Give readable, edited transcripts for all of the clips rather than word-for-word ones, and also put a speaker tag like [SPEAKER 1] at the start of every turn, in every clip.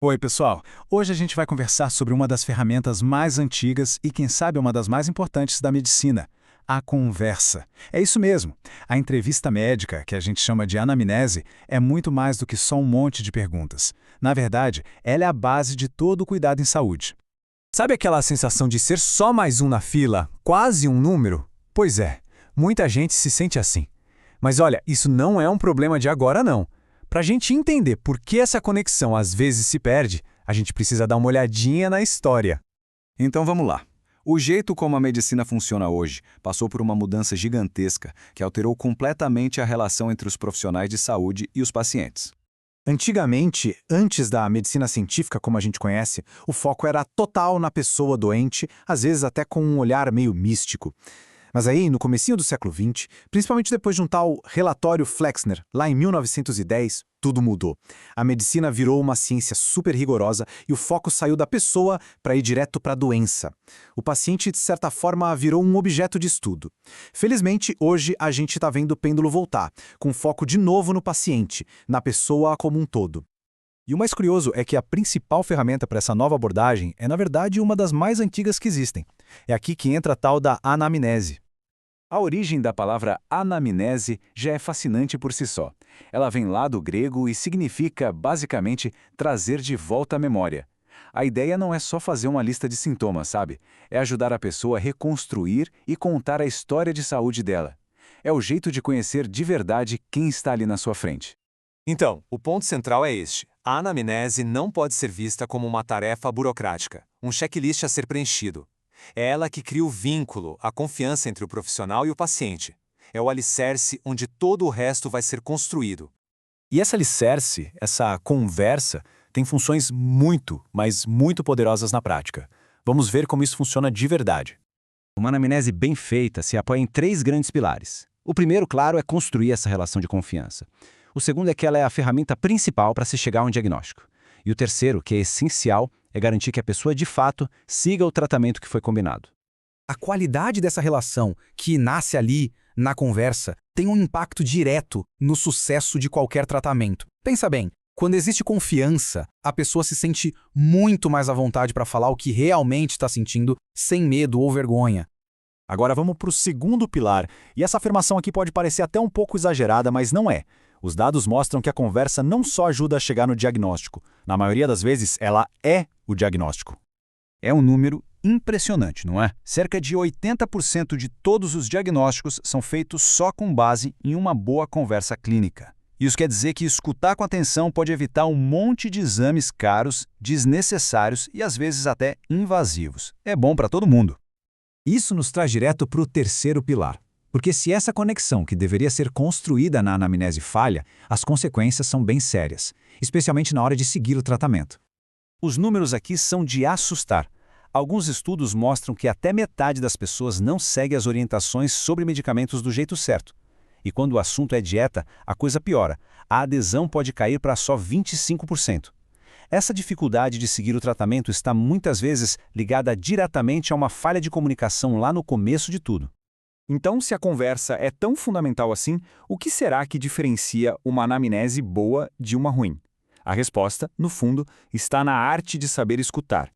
[SPEAKER 1] Oi, pessoal! Hoje a gente vai conversar sobre uma das ferramentas mais antigas e, quem sabe, uma das mais importantes da medicina, a conversa. É isso mesmo. A entrevista médica, que a gente chama de anamnese, é muito mais do que só um monte de perguntas. Na verdade, ela é a base de todo o cuidado em saúde.
[SPEAKER 2] Sabe aquela sensação de ser só mais um na fila, quase um número? Pois é, muita gente se sente assim. Mas olha, isso não é um problema de agora não. Para a gente entender por que essa conexão às vezes se perde, a gente precisa dar uma olhadinha na história.
[SPEAKER 3] Então vamos lá. O jeito como a medicina funciona hoje passou por uma mudança gigantesca que alterou completamente a relação entre os profissionais de saúde e os pacientes.
[SPEAKER 2] Antigamente, antes da medicina científica como a gente conhece, o foco era total na pessoa doente, às vezes até com um olhar meio místico. Mas aí, no comecinho do século XX, principalmente depois de um tal relatório Flexner, lá em 1910, tudo mudou. A medicina virou uma ciência super rigorosa e o foco saiu da pessoa para ir direto para a doença. O paciente, de certa forma, virou um objeto de estudo. Felizmente, hoje a gente está vendo o pêndulo voltar, com foco de novo no paciente, na pessoa como um todo.
[SPEAKER 1] E o mais curioso é que a principal ferramenta para essa nova abordagem é, na verdade, uma das mais antigas que existem. É aqui que entra a tal da anamnese.
[SPEAKER 3] A origem da palavra anamnese já é fascinante por si só. Ela vem lá do grego e significa, basicamente, trazer de volta a memória. A ideia não é só fazer uma lista de sintomas, sabe? É ajudar a pessoa a reconstruir e contar a história de saúde dela. É o jeito de conhecer de verdade quem está ali na sua frente.
[SPEAKER 2] Então, o ponto central é este. A anamnese não pode ser vista como uma tarefa burocrática, um checklist a ser preenchido. É ela que cria o vínculo, a confiança entre o profissional e o paciente. É o alicerce onde todo o resto vai ser construído.
[SPEAKER 1] E essa alicerce, essa conversa, tem funções muito, mas muito poderosas na prática. Vamos ver como isso funciona de verdade.
[SPEAKER 4] Uma anamnese bem feita se apoia em três grandes pilares. O primeiro, claro, é construir essa relação de confiança. O segundo é que ela é a ferramenta principal para se chegar a um diagnóstico. E o terceiro, que é essencial, é garantir que a pessoa, de fato, siga o tratamento que foi combinado.
[SPEAKER 5] A qualidade dessa relação, que nasce ali, na conversa, tem um impacto direto no sucesso de qualquer tratamento. Pensa bem, quando existe confiança, a pessoa se sente muito mais à vontade para falar o que realmente está sentindo, sem medo ou vergonha.
[SPEAKER 1] Agora vamos para o segundo pilar, e essa afirmação aqui pode parecer até um pouco exagerada, mas não é. Os dados mostram que a conversa não só ajuda a chegar no diagnóstico, na maioria das vezes ela é o diagnóstico.
[SPEAKER 4] É um número impressionante, não é? Cerca de 80% de todos os diagnósticos são feitos só com base em uma boa conversa clínica. Isso quer dizer que escutar com atenção pode evitar um monte de exames caros, desnecessários e às vezes até invasivos. É bom para todo mundo. Isso nos traz direto para o terceiro pilar. Porque se essa conexão que deveria ser construída na anamnese falha, as consequências são bem sérias, especialmente na hora de seguir o tratamento. Os números aqui são de assustar. Alguns estudos mostram que até metade das pessoas não segue as orientações sobre medicamentos do jeito certo. E quando o assunto é dieta, a coisa piora. A adesão pode cair para só 25%. Essa dificuldade de seguir o tratamento está muitas vezes ligada diretamente a uma falha de comunicação lá no começo de tudo.
[SPEAKER 3] Então, se a conversa é tão fundamental assim, o que será que diferencia uma anamnese boa de uma ruim? A resposta, no fundo, está na arte de saber escutar.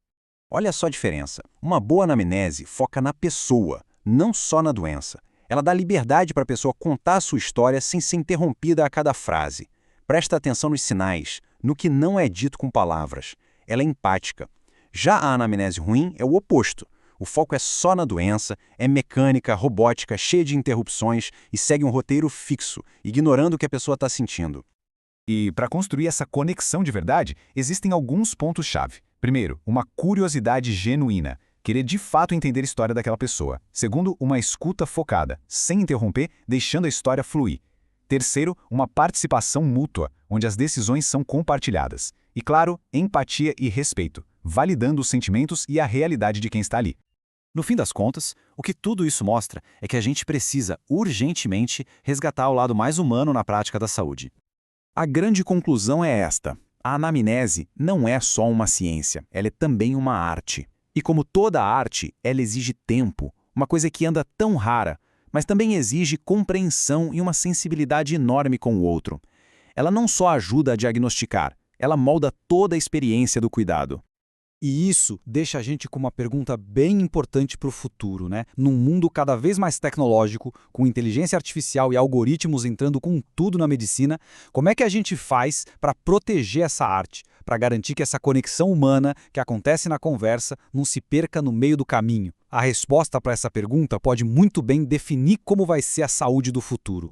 [SPEAKER 4] Olha só a diferença. Uma boa anamnese foca na pessoa, não só na doença. Ela dá liberdade para a pessoa contar a sua história sem ser interrompida a cada frase. Presta atenção nos sinais, no que não é dito com palavras. Ela é empática. Já a anamnese ruim é o oposto. O foco é só na doença, é mecânica, robótica, cheia de interrupções e segue um roteiro fixo, ignorando o que a pessoa está sentindo.
[SPEAKER 1] E para construir essa conexão de verdade, existem alguns pontos-chave. Primeiro, uma curiosidade genuína, querer de fato entender a história daquela pessoa. Segundo, uma escuta focada, sem interromper, deixando a história fluir. Terceiro, uma participação mútua, onde as decisões são compartilhadas. E claro, empatia e respeito, validando os sentimentos e a realidade de quem está ali.
[SPEAKER 4] No fim das contas, o que tudo isso mostra é que a gente precisa, urgentemente, resgatar o lado mais humano na prática da saúde.
[SPEAKER 1] A grande conclusão é esta. A anamnese não é só uma ciência, ela é também uma arte. E como toda arte, ela exige tempo, uma coisa que anda tão rara, mas também exige compreensão e uma sensibilidade enorme com o outro. Ela não só ajuda a diagnosticar,
[SPEAKER 4] ela molda toda a experiência do cuidado.
[SPEAKER 5] E isso deixa a gente com uma pergunta bem importante para o futuro, né? Num mundo cada vez mais tecnológico, com inteligência artificial e algoritmos entrando com tudo na medicina, como é que a gente faz para proteger essa arte, para garantir que essa conexão humana que acontece na conversa não se perca no meio do caminho? A resposta para essa pergunta pode muito bem definir como vai ser a saúde do futuro.